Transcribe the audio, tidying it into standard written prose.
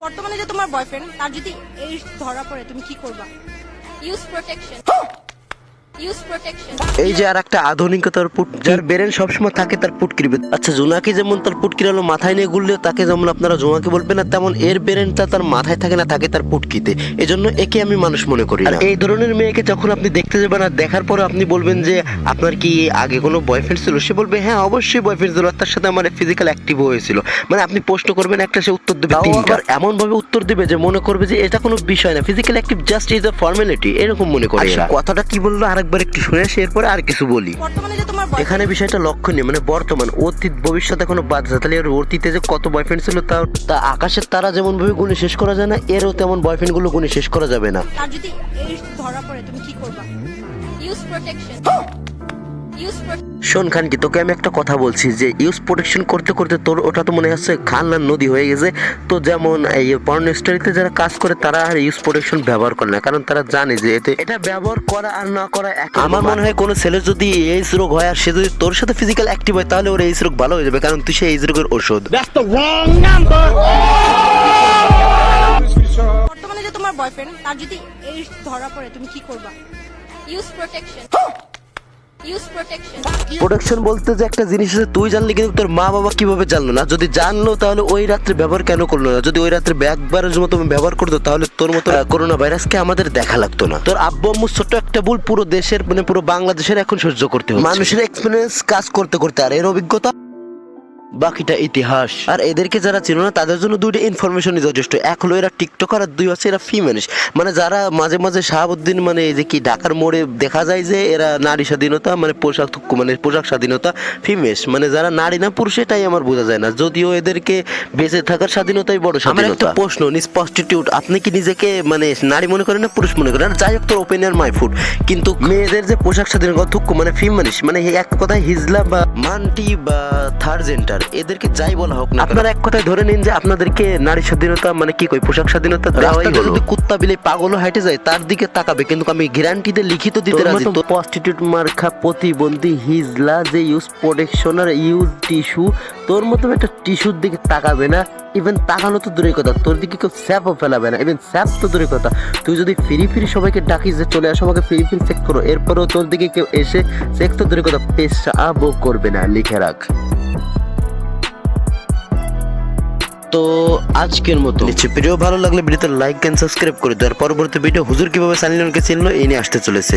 বর্তমানে যে তোমার বয়ফ্রেন্ড তার যদি এইডস ধরা পড়ে তুমি কি করবা? Use protection. এই যে আর একটা আধুনিকতার পুট, যার ব্রেন সবসময় থাকে তার পুটকির ভিতর। আচ্ছা, জোনাকি যেমন তার পুটকির হলো মাথায় নিয়ে ঘুরলেও তাকে যেমন আপনারা জোনাকি বলবেন না, তেমন এর ব্রেনটা তার মাথায় থাকে না, থাকে তার পুটকিতে। এজন্য একে আমি মানুষ মনে করি না। এই ধরনের মেয়েকে যখন আপনি দেখতে যাবেন আর দেখার পরে আপনি বলবেন যে আপনার কি আগে কোনো বয়ফ্রেন্ড ছিল, সে বলবে হ্যাঁ অবশ্যই বয়ফ্রেন্ড ছিল, তার সাথে আমার ফিজিক্যাল অ্যাক্টিভ হয়েছিল। মানে আপনি প্রশ্ন করবেন একটা, সে উত্তর দেবে তিনটা। এমন ভাবে উত্তর দিবে যে মনে করবে যে এটা কোনো বিষয় না, physical active just is a formality, এরকম মনে করে। কথাটা কি বললো আরেকবার একটু শুনে আসি, এরপরে আর কিছু বলি। বর্তমানে যে তোমার এখানে বিষয়টা লক্ষণীয়, মানে বর্তমান, অতীত ভবিষ্যতে কোনো বাদ আছে। তাহলে এর অতীতে যে কত বয়ফ্রেন্ড ছিল তা আকাশের তারা যেমন ভাবে গুণে শেষ করা যায় না, এরও তেমন বয়ফ্রেন্ড গুলো গুণে শেষ করা যাবে না। তার যদি এইডস ধরা পড়ে তুমি কি করবা? Use protection. শোন খান, কি তোকে আমি একটা কথা বলছি যে ইউজ প্রোটেকশন করতে করতে তোর ওটা তো মনে হচ্ছে খানলার নদী হয়ে গেছে। তো যেমন এই পর্ন স্টোরিতে যারা কাজ করে তারা আর ইউজ প্রোটেকশন ব্যবহার করে না, কারণ তারা জানে যে এটা ব্যবহার করা আর না করা এক। আমার মনে হয় কোনো ছেলের যদি এইডস রোগ হয় আর সে যদি তোর সাথে ফিজিক্যাল অ্যাক্টিভ হয়, তাহলে ওর এইডস রোগ ভালো হয়ে যাবে, কারণ তুই সেই এইডস রোগের ওষুধ। বর্তমানে যে তোমার বয়ফ্রেন্ড তার যদি এইডস ধরা পড়ে তুমি কি করবা? Use protection. প্রোটেকশন বলতে যে একটা জিনিস আছে, তুই জানলি কিন্তু তোর মা বাবা কিভাবে জানলো না? যদি জানলো তাহলে ওই রাত্রে ব্যবহার কেন করলো না? যদি ওই রাত্রে একবারের মতো ব্যবহার করতো তাহলে তোর মতো করোনা ভাইরাসকে আমাদের দেখা লাগতো না। তোর আব্বু আম্মু ছোট্ট একটা ভুল পুরো দেশের, মানে পুরো বাংলাদেশের এখন সহ্য করতে হবে। মানুষের এক্সপিরিয়েন্স কাজ করতে করতে, আর এর অভিজ্ঞতা বাকিটা ইতিহাস। আর এদেরকে যারা চিনো না তাদের জন্য দুইটা ইনফরমেশনই যথেষ্ট। এক হলো এরা টিকটকার, আর দুই হচ্ছে এরা ফিমেনিস্ট। মানে যারা মাঝে মাঝে শাহাবুদ্দিন, মানে এই যে কি ঢাকার মোড়ে দেখা যায় যে এরা নারী স্বাধীনতা, মানে পোশাক স্বাধীনতা ফিমেস, মানে যারা নারী না পুরুষ, এটাই আমার বোঝা যায় না। যদিও এদেরকে বেঁচে থাকার স্বাধীনতাই বড় স্বাধীনতা। আমার একটা প্রশ্ন, প্রস্টিটিউট, আপনি কি নিজেকে মানে নারী মনে করেন না পুরুষ মনে করেন? আর যাই হোক, তোর ওপিনিয়ন মাই ফুড। কিন্তু মেয়েদের যে পোশাক স্বাধীনতা থুক্কু, মানে ফিমেনিস্ট, মানে এক কথায় হিজলা বা মান্টি বা থার্ড জেন্ডার, এদেরকে যাই বলা হোক না, আপনারা এক কথায় ধরে নিন যে আপনাদেরকে নারী স্বাধীনতা, মানে কি কই পোশাক স্বাধীনতা দেওয়াই হলো। যদি কুত্তা বিলে পাগলও হাঁটে যায় তার দিকে তাকাবে, কিন্তু আমি গ্যারান্টিতে লিখিত দিতে রাজি। তো প্রস্টিটিউট মার্কা প্রতিবন্ধী হিজলা যে ইউজ প্রোটেকশন আর ইউজ টিস্যু, তোর মতো একটা টিস্যুর দিকে তাকাবে না। ইভেন তাকানো তো দূরের কথা, তোর দিকে কেউ স্যাপও ফেলাবে না। ইভেন স্যাপ তো দূরের কথা, তুই যদি ফিরি সবাইকে ডাকিস যে চলে আসো আমাকে ফিরি চেক করো, এরপরেও তোর দিকে কেউ এসে চেক তো দূরের কথা, পেশাবও করবে না, লিখে রাখ। তো আজকের মতো ভিডিও ভালো লাগলে ভিডিওতে লাইক এন্ড সাবস্ক্রাইব করে দেওয়ার পরবর্তী ভিডিও হুজুর কিভাবে সানি লিওনকে চিনলো এই নিয়ে আসতে চলেছে।